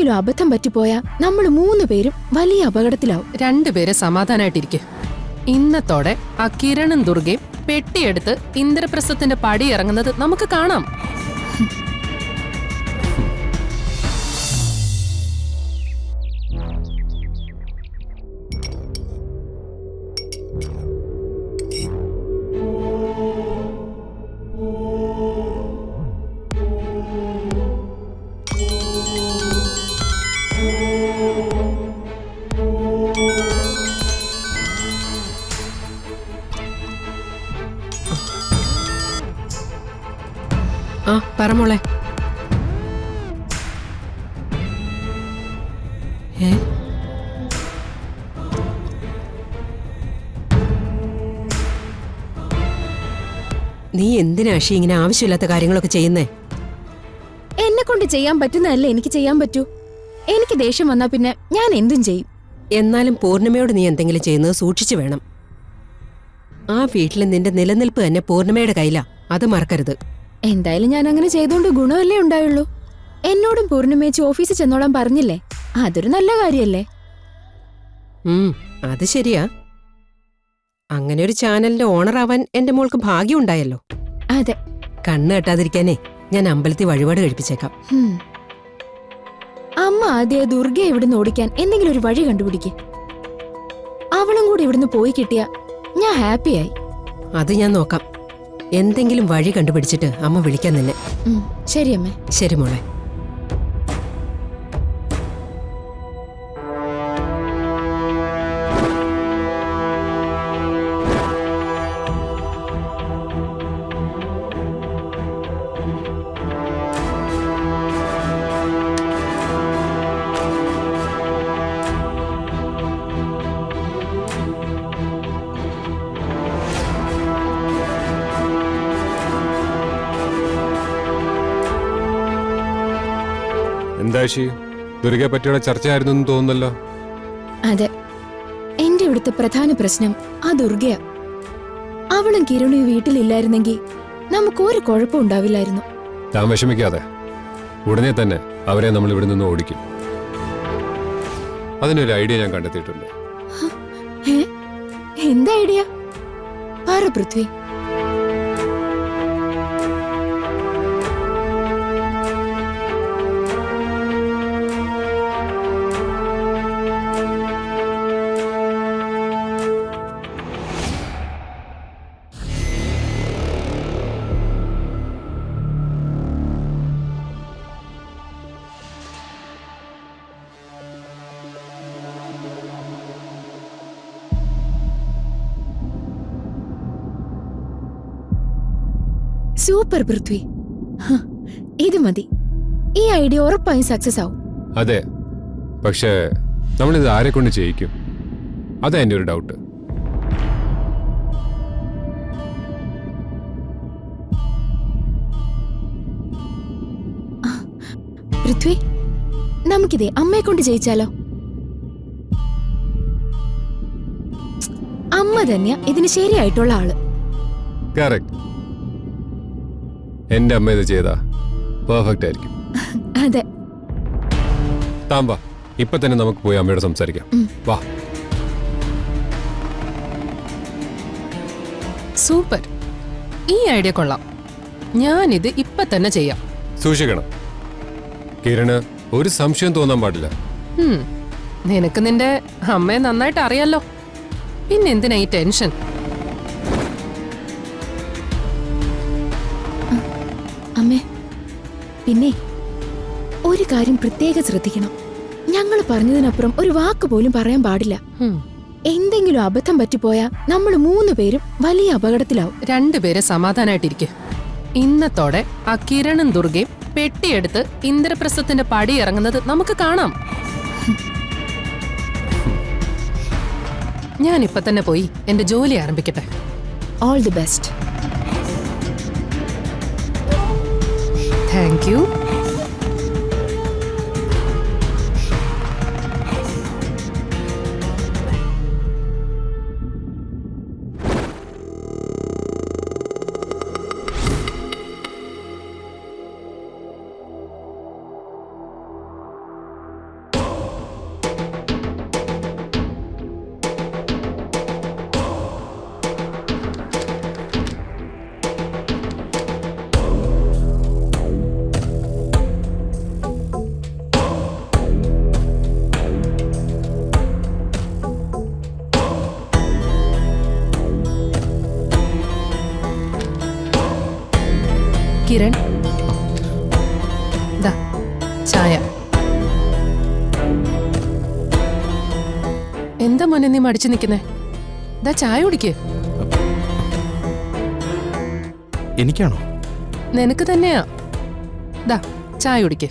എന്തെങ്കിലും അബദ്ധം പറ്റിപ്പോയാ നമ്മൾ 3 പേരും വലിയ അപകടത്തിലാവും. 2 പേരെ സമാധാനായിട്ടിരിക്കെ. ഇന്നത്തോടെ ആ കിരണും ദുർഗയും പെട്ടിയെടുത്ത് ഇന്ദ്രപ്രസ്ഥത്തിന്റെ പടി ഇറങ്ങുന്നത് നമുക്ക് കാണാം. ആ പറമോളെ. നീ എന്തിനാ അഷി ഇങ്ങനെ ആവശ്യമില്ലാത്ത കാര്യങ്ങളൊക്കെ ചെയ്യുന്നേ? എന്നെ കൊണ്ട് ചെയ്യാൻ പറ്റുന്നതല്ലേ എനിക്ക് ചെയ്യാൻ പറ്റൂ. എനിക്ക് ദേഷ്യം വന്നാ പിന്നെ ഞാൻ എന്തും ചെയ്യും. എന്നാലും പൂർണിമയോട് നീ എന്തെങ്കിലും ചെയ്യുന്നത് സൂക്ഷിച്ചു വേണം. ആ വീട്ടിൽ നിന്റെ നിലനിൽപ്പ് തന്നെ പൂർണിമയുടെ കയ്യിലാ, അത് മറക്കരുത്. എന്തായാലും ഞാൻ അങ്ങനെ ചെയ്തോണ്ട് ഗുണമല്ലേ ഉണ്ടായുള്ളൂ. എന്നോടും പൂർണിമേച്ച് ഓഫീസിൽ ചെന്നോളാൻ പറഞ്ഞില്ലേ, അതൊരു നല്ല കാര്യല്ലേ? അത് ശരിയാ. അങ്ങനെ ഒരു ചാനലിന്റെ ഓണർ ആവാൻ എന്റെ മോൾക്ക് ഭാഗ്യം ഉണ്ടായല്ലോ. അതെ. കണ്ണ് കെട്ടാതിരിക്കാനേ ഞാൻ അമ്പലത്തിൽ വഴിപാട് കഴിപ്പിച്ചേക്കാം. അമ്മ ആദ്യം ദുർഗയെ ഇവിടുന്ന് ഓടിക്കാൻ എന്തെങ്കിലും ഒരു വഴി കണ്ടുപിടിക്ക്. അവളും കൂടി ഇവിടുന്ന് പോയി കിട്ടിയാ ഞാൻ ഹാപ്പിയായി. അത് ഞാൻ നോക്കാം. എന്തെങ്കിലും വഴി കണ്ടുപിടിച്ചിട്ട് അമ്മ വിളിക്കാൻ തന്നെ. ശരി അമ്മേ. ശരി മോളെ. എന്താശി, ദുർഗയെ പറ്റിയുള്ള ചർച്ചയായിരുന്നു തോന്നുന്നല്ലോ. അതെ, എന്റെ ഇവിടുത്തെ പ്രധാന പ്രശ്നം ആ ദുർഗയാ. അവളും കിരണും വീട്ടിലില്ലായിരുന്നെങ്കിൽ നമുക്ക് ഒരു കുഴപ്പം ഉണ്ടാവില്ലായിരുന്നു. താൻ വിഷമിക്കാതെ, ഉടനെ തന്നെ അവരെ നമ്മൾ ഇവിടെ നിന്ന് ഓടിക്കും. അതിനൊരു ഐഡിയ ഞാൻ കണ്ടെത്തിയിട്ടുണ്ട്. എന്താ ഐഡിയ? പറ പൃഥ്വി. സൂപ്പർ പൃഥ്വി, ഇത് മതി. ഈ ഐഡിയ ഉറപ്പായും സക്സസ് ആവും. അതെ, പക്ഷേ നമ്മളിത് ആരെ കൊണ്ട് ചെയ്യിക്കും? അതാ എൻ്റെ ഒരു ഡൗട്ട്. പൃഥ്വി, നമുക്കിതേ അമ്മയെ കൊണ്ട് ചെയ്യിച്ചാലോ? അമ്മ തന്നെയാ ഇതിന് ശരിയായിട്ടുള്ള ആള്. കറക്റ്റ്. എന്റെ അമ്മ ഇത് ചെയ്താ പെർഫെക്റ്റ് ആയിരിക്കും. അതെ. താൻ വാ, ഇപ്പൊ തന്നെ നമുക്ക് പോയി അമ്മയോട് സംസാരിക്കാം. വാ. സൂപ്പർ, ഈ ഐഡിയ കൊള്ളാം. ഞാനിത് ഇപ്പൊ തന്നെ ചെയ്യാം. സൂക്ഷിക്കണം, കിരണ് ഒരു സംശയം തോന്നാൻ പാടില്ല. നിനക്ക് നിന്റെ അമ്മയെ നന്നായിട്ട് അറിയാലോ, പിന്നെ എന്തിനാ ഈ ടെൻഷൻ? അമ്മേ, പിന്നെ ഒരു കാര്യം പ്രത്യേകം ശ്രദ്ധിക്കണം. ഞങ്ങൾ പറഞ്ഞതിനപ്പുറം ഒരു വാക്ക് പോലും പറയാൻ പാടില്ല. എന്തെങ്കിലും അബദ്ധം പറ്റിപ്പോയാ നമ്മൾ 3 പേരും വലിയ അപകടത്തിലാവും. 2 പേരെ സമാധാനായിട്ടിരിക്കെ. ഇന്നത്തോടെ ആ കിരണും ദുർഗയും പെട്ടിയെടുത്ത് ഇന്ദ്രപ്രസ്ഥത്തിന്റെ പടി ഇറങ്ങുന്നത് നമുക്ക് കാണാം. ഞാൻ ഇപ്പൊ തന്നെ പോയി എന്റെ ജോലി ആരംഭിക്കട്ടെ. All the best. Thank you. Kiran ദാ ചായ. എന്താ മോനെ നീ മടിച്ചു നിൽക്കുന്നേ? ദാ ചായ കുടിക്ക്. എനിക്കാണോ? നിനക്ക് തന്നെയാ. ദാ ചായ കുടിക്ക്.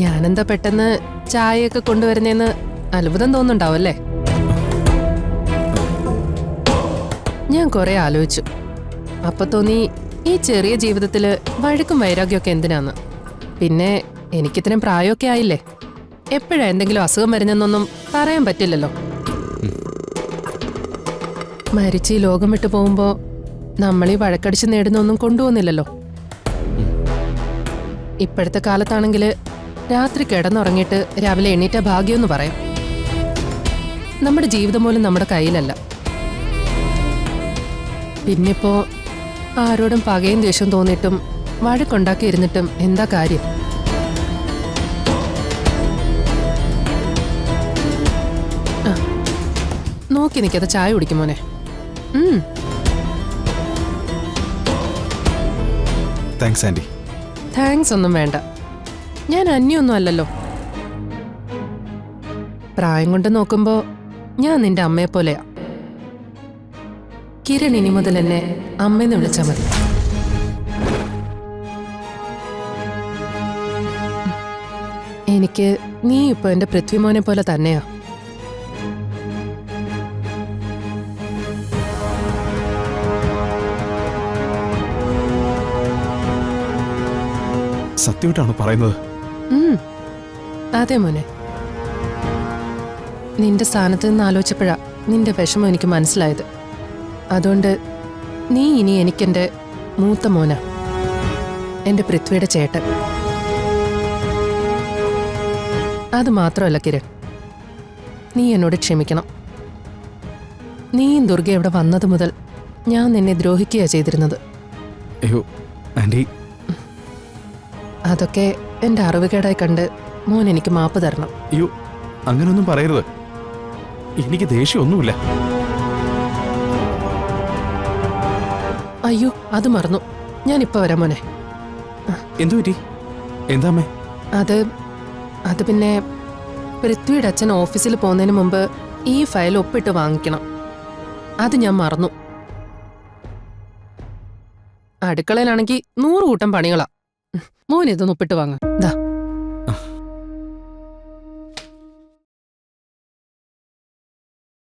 ഞാനെന്താ പെട്ടെന്ന് ചായയൊക്കെ കൊണ്ടുവരുന്നേന്ന് അത്ഭുതം തോന്നുന്നുണ്ടാവല്ലേ? ഞാൻ കുറെ ആലോചിച്ചു. അപ്പൊ തോന്നി ഈ ചെറിയ ജീവിതത്തില് വഴക്കും വൈരാഗ്യമൊക്കെ എന്തിനാന്ന്. പിന്നെ എനിക്കിത്രയും പ്രായമൊക്കെ ആയില്ലേ, എപ്പോഴാ എന്തെങ്കിലും അസുഖം വരുന്നെന്നൊന്നും പറയാൻ പറ്റില്ലല്ലോ. മരിച്ച് ഈ ലോകം വിട്ടു പോകുമ്പോ നമ്മളീ വഴക്കടിച്ച് നേടുന്നൊന്നും കൊണ്ടുപോകുന്നില്ലല്ലോ. ഇപ്പോഴത്തെ കാലത്താണെങ്കിൽ രാത്രി കിടന്നുറങ്ങിയിട്ട് രാവിലെ എണീറ്റ ഭാഗ്യമെന്ന് പറയാം. നമ്മുടെ ജീവിതം പോലും നമ്മുടെ കയ്യിലല്ല. പിന്നിപ്പോ ആരോടും പകയും ദേഷ്യം തോന്നിയിട്ടും വഴക്കുണ്ടാക്കിയിരുന്നിട്ടും എന്താ കാര്യം? നോക്കി നിൽക്കാതെ ചായ കുടിക്കും മോനെ. Thanks anti. താങ്ക്സ് ഒന്നും വേണ്ട, ഞാൻ അന്യൊന്നും അല്ലല്ലോ. പ്രായം കൊണ്ട് നോക്കുമ്പോ ഞാൻ നിന്റെ അമ്മയെ പോലെയാ. കിരൺ ഇനി മുതൽ എന്നെ അമ്മയെന്ന് വിളിച്ചാൽ മതി. എനിക്ക് നീ ഇപ്പൊ എന്റെ പൃഥ്വിമോനെ പോലെ തന്നെയാ. സത്യമായിട്ടാണോ പറയുന്നത്? അതെ മോനെ, നിന്റെ സ്ഥാനത്ത് നിന്ന് ആലോചിച്ചപ്പോഴാ നിന്റെ വിഷമം എനിക്ക് മനസ്സിലായത്. അതുകൊണ്ട് നീ ഇനി എനിക്കെന്റെ മൂത്ത മോനാ, എന്റെ പൃഥ്വിയുടെ ചേട്ടൻ. അത് മാത്രമല്ല കിരൺ, നീ എന്നോട് ക്ഷമിക്കണം. നീയും ദുർഗ ഇവിടെ വന്നത് മുതൽ ഞാൻ നിന്നെ ദ്രോഹിക്കുകയാ ചെയ്തിരുന്നത്. അയ്യോ ആൻറ്റി, അതൊക്കെ എന്റെ അറിവുകേടായി കണ്ട് മോൻ എനിക്ക് മാപ്പ് തരണം. അയ്യോ അങ്ങനൊന്നും പറയരുത്. എനിക്ക് ദേഷ്യമൊന്നുമില്ല. അയ്യോ അത് മറന്നു, ഞാൻ ഇപ്പൊ വരാം മോനെ. എന്തു പറ്റി? എന്താ അമ്മേ? അത് പിന്നെ പൃഥ്വിയുടെ അച്ഛൻ ഓഫീസിൽ പോകുന്നതിന് മുമ്പ് ഈ ഫയൽ ഒപ്പിട്ട് വാങ്ങിക്കണം. അത് ഞാൻ മറന്നു. അടുക്കളയിലാണെങ്കിൽ 100 കൂട്ടം പണികളാ. മോൻ ഇതൊന്ന് ഒപ്പിട്ട് വാങ്ങ. ദാ